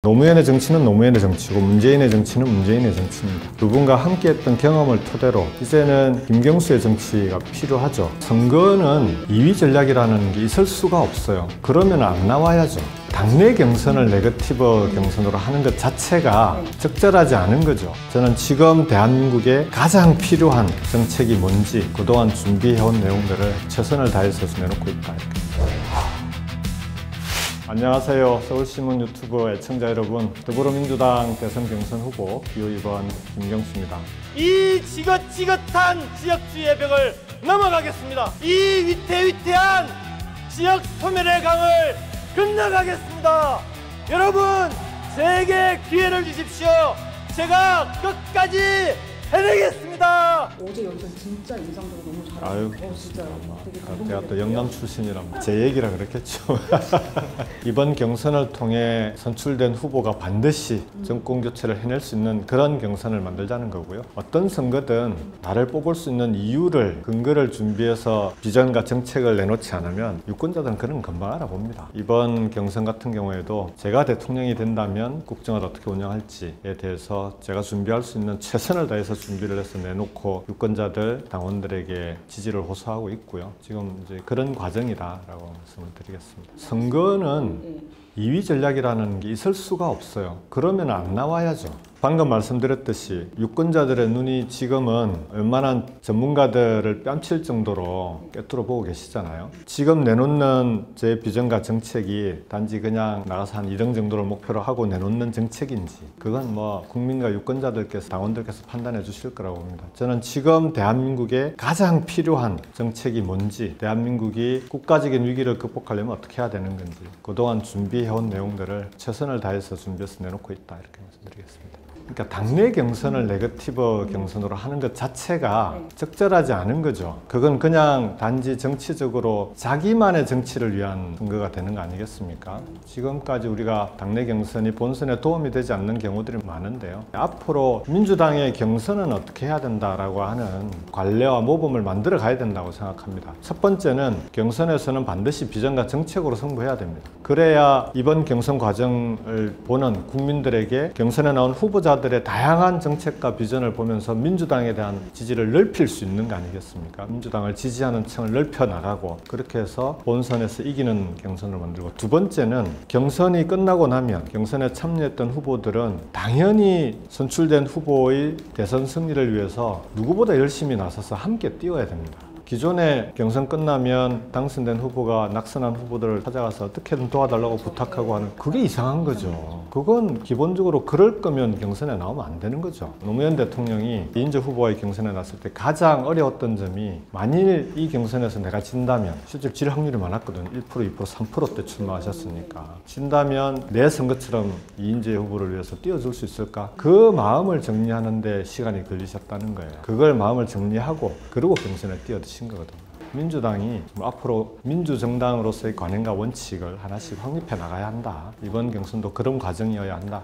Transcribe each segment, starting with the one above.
노무현의 정치는 노무현의 정치고 문재인의 정치는 문재인의 정치입니다. 두 분과 함께했던 경험을 토대로 이제는 김경수의 정치가 필요하죠. 선거는 2위 전략이라는 게 있을 수가 없어요. 그러면 안 나와야죠. 당내 경선을 네거티브 경선으로 하는 것 자체가 적절하지 않은 거죠. 저는 지금 대한민국에 가장 필요한 정책이 뭔지 그동안 준비해온 내용들을 최선을 다해서 내놓고 있다. 안녕하세요. 서울신문 유튜브 애청자 여러분, 더불어민주당 대선 경선 후보 기호 2번 김경수입니다. 이 지긋지긋한 지역주의의 벽을 넘어가겠습니다. 이 위태위태한 지역 소멸의 강을 건너가겠습니다. 여러분, 제게 기회를 주십시오. 제가 끝까지 해내겠습니다. 어제 여기서 진짜 인상적으로 너무 잘하셨어요. 진짜 되게 감동적이었어요. 제가 또 영남 출신이라 제 얘기라 그랬겠죠. 이번 경선을 통해 선출된 후보가 반드시 정권 교체를 해낼 수 있는 그런 경선을 만들자는 거고요. 어떤 선거든 나를 뽑을 수 있는 이유를, 근거를 준비해서 비전과 정책을 내놓지 않으면 유권자들은 그런 금방 알아봅니다. 이번 경선 같은 경우에도 제가 대통령이 된다면 국정을 어떻게 운영할지에 대해서 제가 준비할 수 있는 최선을 다해서 준비를 해서 내놓고 유권자들, 당원들에게 지지를 호소하고 있고요. 지금 이제 그런 과정이다라고 말씀을 드리겠습니다. 선거는 2위 전략이라는 게 있을 수가 없어요. 그러면 안 나와야죠. 방금 말씀드렸듯이 유권자들의 눈이 지금은 웬만한 전문가들을 뺨칠 정도로 꿰뚫어 보고 계시잖아요. 지금 내놓는 제 비전과 정책이 단지 그냥 나가서 한 2등 정도를 목표로 하고 내놓는 정책인지, 그건 뭐 국민과 유권자들께서, 당원들께서 판단해 주실 거라고 봅니다. 저는 지금 대한민국에 가장 필요한 정책이 뭔지, 대한민국이 국가적인 위기를 극복하려면 어떻게 해야 되는 건지, 그동안 준비해온 내용들을 최선을 다해서 준비해서 내놓고 있다, 이렇게 말씀드리겠습니다. 그러니까 당내 경선을 네거티브 경선으로 하는 것 자체가 적절하지 않은 거죠. 그건 그냥 단지 정치적으로 자기만의 정치를 위한 선거가 되는 거 아니겠습니까? 지금까지 우리가 당내 경선이 본선에 도움이 되지 않는 경우들이 많은데요. 앞으로 민주당의 경선은 어떻게 해야 된다라고 하는 관례와 모범을 만들어 가야 된다고 생각합니다. 첫 번째는 경선에서는 반드시 비전과 정책으로 승부해야 됩니다. 그래야 이번 경선 과정을 보는 국민들에게 경선에 나온 후보자들의 다양한 정책과 비전을 보면서 민주당에 대한 지지를 넓힐 수 있는 거 아니겠습니까? 민주당을 지지하는 층을 넓혀 나가고, 그렇게 해서 본선에서 이기는 경선을 만들고, 두 번째는 경선이 끝나고 나면 경선에 참여했던 후보들은 당연히 선출된 후보의 대선 승리를 위해서 누구보다 열심히 나서서 함께 뛰어야 됩니다. 기존에 경선 끝나면 당선된 후보가 낙선한 후보들을 찾아가서 어떻게든 도와달라고 부탁하고 하는, 그게 이상한 거죠. 그건 기본적으로 그럴 거면 경선에 나오면 안 되는 거죠. 노무현 대통령이 이인재 후보와의 경선에 나섰을 때 가장 어려웠던 점이, 만일 이 경선에서 내가 진다면, 실제 질 확률이 많았거든. 1%, 2%, 3%대 출마하셨으니까. 진다면 내 선거처럼 이인재 후보를 위해서 뛰어줄 수 있을까? 그 마음을 정리하는 데 시간이 걸리셨다는 거예요. 그걸 마음을 정리하고 그리고 경선에 뛰어드신 거거든요. 민주당이 앞으로 민주정당으로서의 관행과 원칙을 하나씩 확립해 나가야 한다. 이번 경선도 그런 과정이어야 한다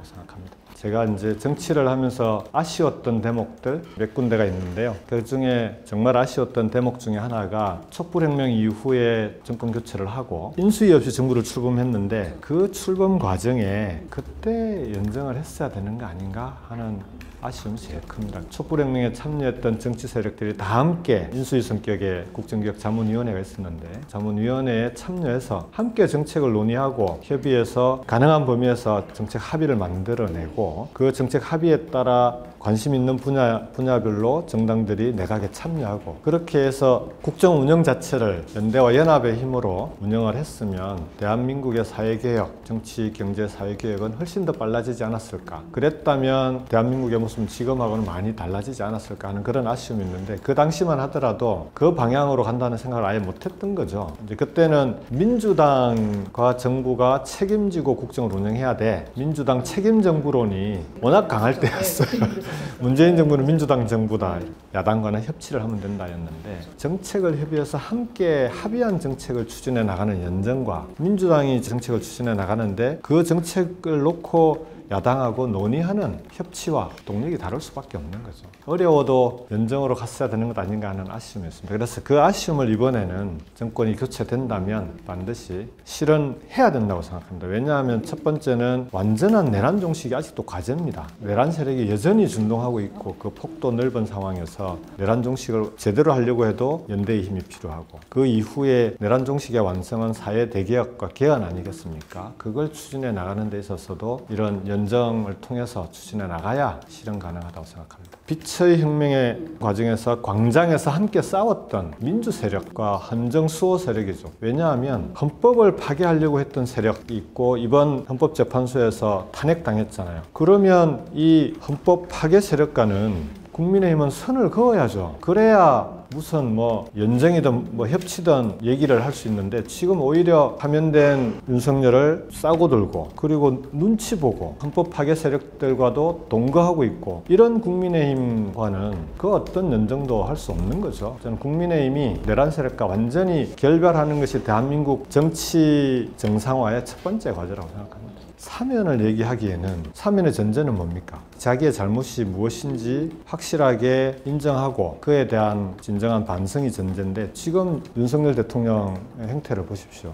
생각합니다. 제가 이제 정치를 하면서 아쉬웠던 대목들 몇 군데가 있는데요. 그 중에 정말 아쉬웠던 대목 중에 하나가 촛불혁명 이후에 정권 교체를 하고 인수위 없이 정부를 출범했는데, 그 출범 과정에 그때 연정을 했어야 되는 거 아닌가 하는 아쉬움이 제일 큽니다. 촛불혁명에 참여했던 정치 세력들이 다 함께 인수위 성격의 국정기획자문위원회가 있었는데, 자문위원회에 참여해서 함께 정책을 논의하고 협의해서 가능한 범위에서 정책 합의를 만들어내고, 그 정책 합의에 따라 관심 있는 분야별로 정당들이 내각에 참여하고, 그렇게 해서 국정 운영 자체를 연대와 연합의 힘으로 운영을 했으면 대한민국의 사회개혁, 정치, 경제, 사회개혁은 훨씬 더 빨라지지 않았을까. 그랬다면 대한민국의 모습은 지금하고는 많이 달라지지 않았을까 하는 그런 아쉬움이 있는데, 그 당시만 하더라도 그 방향으로 간다는 생각을 아예 못했던 거죠. 이제 그때는 민주당과 정부가 책임지고 국정을 운영해야 돼, 민주당 책임 정부론이 워낙 강할 때였어요. 문재인 정부는 민주당 정부다, 야당과는 협치를 하면 된다였는데, 정책을 협의해서 함께 합의한 정책을 추진해 나가는 연정과 민주당이 정책을 추진해 나가는데, 그 정책을 놓고 야당하고 논의하는 협치와 동력이 다를 수밖에 없는 거죠. 어려워도 연정으로 갔어야 되는 것 아닌가 하는 아쉬움이 있습니다. 그래서 그 아쉬움을 이번에는 정권이 교체된다면 반드시 실현해야 된다고 생각합니다. 왜냐하면 첫 번째는 완전한 내란 종식이 아직도 과제입니다. 내란 세력이 여전히 준동하고 있고 그 폭도 넓은 상황에서 내란 종식을 제대로 하려고 해도 연대의 힘이 필요하고 그 이후에 내란 종식의 완성은 사회 대개혁과 개헌 아니겠습니까? 그걸 추진해 나가는 데 있어서도 이런 연정을 통해서 추진해 나가야 실현 가능하다고 생각합니다. 빛의 혁명의 과정에서 광장에서 함께 싸웠던 민주 세력과 헌정 수호 세력이죠. 왜냐하면 헌법을 파괴하려고 했던 세력이 있고 이번 헌법재판소에서 탄핵당했잖아요. 그러면 이 헌법 파괴 세력과는 국민의힘은 선을 그어야죠. 그래야 무슨 뭐 연정이든 뭐 협치든 얘기를 할 수 있는데 지금 오히려 파면된 윤석열을 싸고 들고 그리고 눈치 보고 헌법 파괴 세력들과도 동거하고 있고 이런 국민의힘과는 그 어떤 연정도 할 수 없는 거죠. 저는 국민의힘이 내란 세력과 완전히 결별하는 것이 대한민국 정치 정상화의 첫 번째 과제라고 생각합니다. 사면을 얘기하기에는 사면의 전제는 뭡니까? 자기의 잘못이 무엇인지 확실하게 인정하고 그에 대한 진정한 반성이 전제인데 지금 윤석열 대통령의 행태를 보십시오.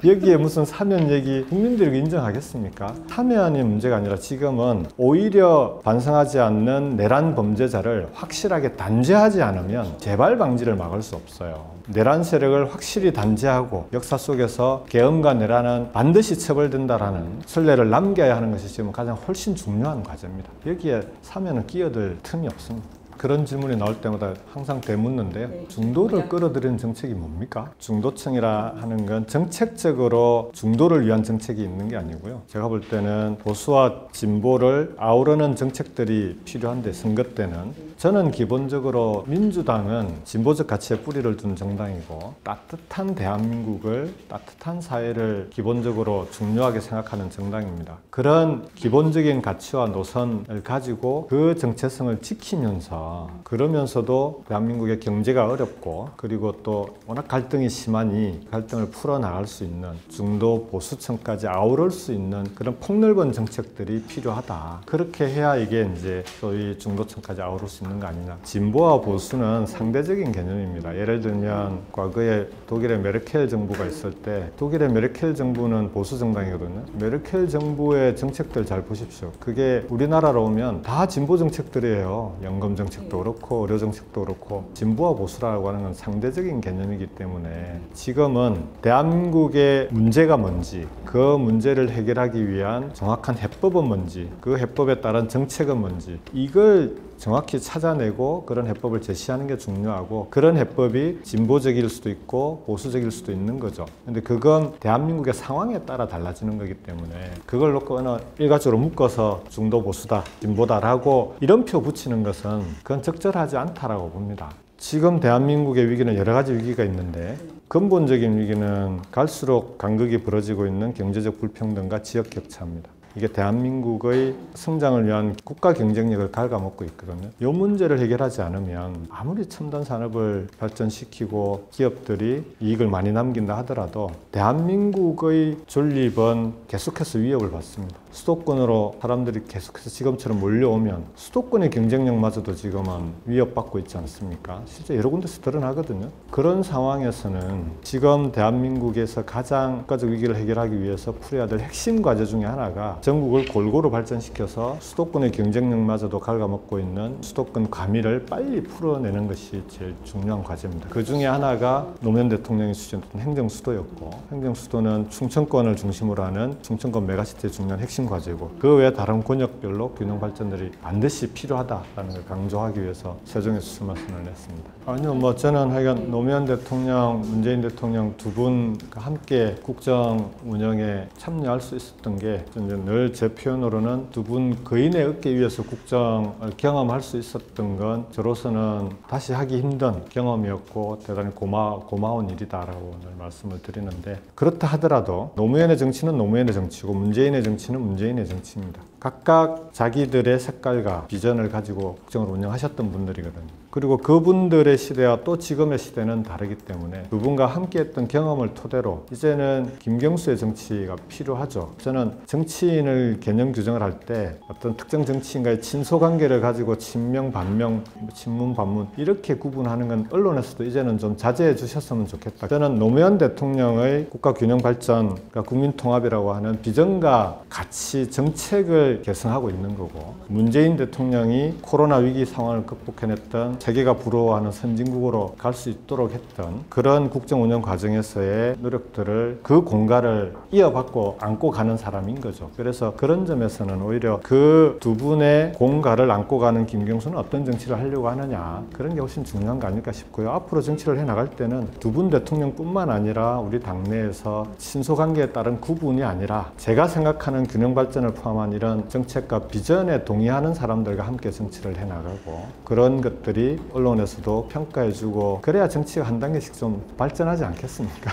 여기에 무슨 사면 얘기 국민들이 인정하겠습니까? 사면이 문제가 아니라 지금은 오히려 반성하지 않는 내란 범죄자를 확실하게 단죄하지 않으면 재발 방지를 막을 수 없어요. 내란 세력을 확실히 단죄하고 역사 속에서 계엄과 내란은 반드시 처벌된다라는 선례를 남겨야 하는 것이 지금 가장 훨씬 중요한 과제입니다. 여기에 사면은 끼어들 틈이 없습니다. 그런 질문이 나올 때마다 항상 되묻는데 중도를 끌어들이는 정책이 뭡니까? 중도층이라 하는 건 정책적으로 중도를 위한 정책이 있는 게 아니고요. 제가 볼 때는 보수와 진보를 아우르는 정책들이 필요한데 선거 때는 저는 기본적으로 민주당은 진보적 가치에 뿌리를 둔 정당이고 따뜻한 대한민국을 따뜻한 사회를 기본적으로 중요하게 생각하는 정당입니다. 그런 기본적인 가치와 노선을 가지고 그 정체성을 지키면서 그러면서도 대한민국의 경제가 어렵고 그리고 또 워낙 갈등이 심하니 갈등을 풀어나갈 수 있는 중도 보수층까지 아우를 수 있는 그런 폭넓은 정책들이 필요하다. 그렇게 해야 이게 이제 소위 중도층까지 아우를 수 있는 거 아니냐. 진보와 보수는 상대적인 개념입니다. 예를 들면 과거에 독일의 메르켈 정부가 있을 때 독일의 메르켈 정부는 보수 정당이거든요. 메르켈 정부의 정책들 잘 보십시오. 그게 우리나라로 오면 다 진보 정책들이에요. 연금 정책도 그렇고 의료 정책도 그렇고 진보와 보수라고 하는 건 상대적인 개념이기 때문에 지금은 대한민국의 문제가 뭔지 그 문제를 해결하기 위한 정확한 해법은 뭔지 그 해법에 따른 정책은 뭔지 이걸 정확히 찾아내고 그런 해법을 제시하는 게 중요하고 그런 해법이 진보적일 수도 있고 보수적일 수도 있는 거죠. 근데 그건 대한민국의 상황에 따라 달라지는 거기 때문에 그걸 놓고 어느 일괄적으로 묶어서 중도 보수다 진보다라고 이름표 붙이는 것은 그건 적절하지 않다라고 봅니다. 지금 대한민국의 위기는 여러 가지 위기가 있는데 근본적인 위기는 갈수록 간극이 벌어지고 있는 경제적 불평등과 지역 격차입니다. 이게 대한민국의 성장을 위한 국가 경쟁력을 갉아먹고 있거든요. 이 문제를 해결하지 않으면 아무리 첨단 산업을 발전시키고 기업들이 이익을 많이 남긴다 하더라도 대한민국의 존립은 계속해서 위협을 받습니다. 수도권으로 사람들이 계속해서 지금처럼 몰려오면 수도권의 경쟁력마저도 지금은 위협받고 있지 않습니까? 실제 여러 군데서 드러나거든요. 그런 상황에서는 지금 대한민국에서 가장 국가적 위기를 해결하기 위해서 풀어야 될 핵심 과제 중에 하나가 전국을 골고루 발전시켜서 수도권의 경쟁력마저도 갉아먹고 있는 수도권 과밀을 빨리 풀어내는 것이 제일 중요한 과제입니다. 그 중에 하나가 노무현 대통령이 추진했던 행정수도였고 행정수도는 충청권을 중심으로 하는 충청권 메가시티의 중요한 핵심 과제고 그 외에 다른 권역별로 균형 발전들이 반드시 필요하다라는 걸 강조하기 위해서 세종의 수출마 선언을 했습니다. 아니요, 뭐 저는 하여간 노무현 대통령, 문재인 대통령 두 분 함께 국정 운영에 참여할 수 있었던 게 늘 제 표현으로는 두 분 거인의 어깨 위에서 국정을 경험할 수 있었던 건 저로서는 다시 하기 힘든 경험이었고 대단히 고마운 일이다라고 오늘 말씀을 드리는데 그렇다 하더라도 노무현의 정치는 노무현의 정치고 문재인의 정치는 문재인의 정치입니다. 각각 자기들의 색깔과 비전을 가지고 국정을 운영하셨던 분들이거든요. 그리고 그분들의 시대와 또 지금의 시대는 다르기 때문에 두 분과 함께했던 경험을 토대로 이제는 김경수의 정치가 필요하죠. 저는 정치인을 개념 규정을 할 때 어떤 특정 정치인과의 친소관계를 가지고 친명, 반명, 친문, 반문 이렇게 구분하는 건 언론에서도 이제는 좀 자제해 주셨으면 좋겠다. 저는 노무현 대통령의 국가균형 발전, 그러니까 국민통합이라고 하는 비전과 같이 정책을 개선하고 있는 거고, 문재인 대통령이 코로나 위기 상황을 극복해냈던 세계가 부러워하는 선진국으로 갈 수 있도록 했던 그런 국정 운영 과정에서의 노력들을 그 공갈을 이어받고 안고 가는 사람인 거죠. 그래서 그런 점에서는 오히려 그 두 분의 공갈을 안고 가는 김경수는 어떤 정치를 하려고 하느냐, 그런 게 훨씬 중요한 거 아닐까 싶고요. 앞으로 정치를 해 나갈 때는 두 분 대통령뿐만 아니라 우리 당내에서 친소관계에 따른 구분이 아니라 제가 생각하는 균형 발전을 포함한 이런 정책과 비전에 동의하는 사람들과 함께 정치를 해 나가고, 그런 것들이 언론에서도 평가해주고, 그래야 정치가 한 단계씩 좀 발전하지 않겠습니까?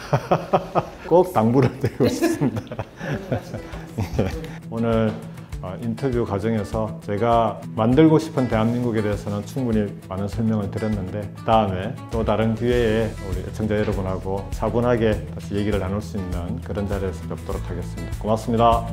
꼭 당부를 드리고 싶습니다. 오늘 인터뷰 과정에서 제가 만들고 싶은 대한민국에 대해서는 충분히 많은 설명을 드렸는데, 다음에 또 다른 기회에 우리 애청자 여러분하고 차분하게 다시 얘기를 나눌 수 있는 그런 자리에서 뵙도록 하겠습니다. 고맙습니다.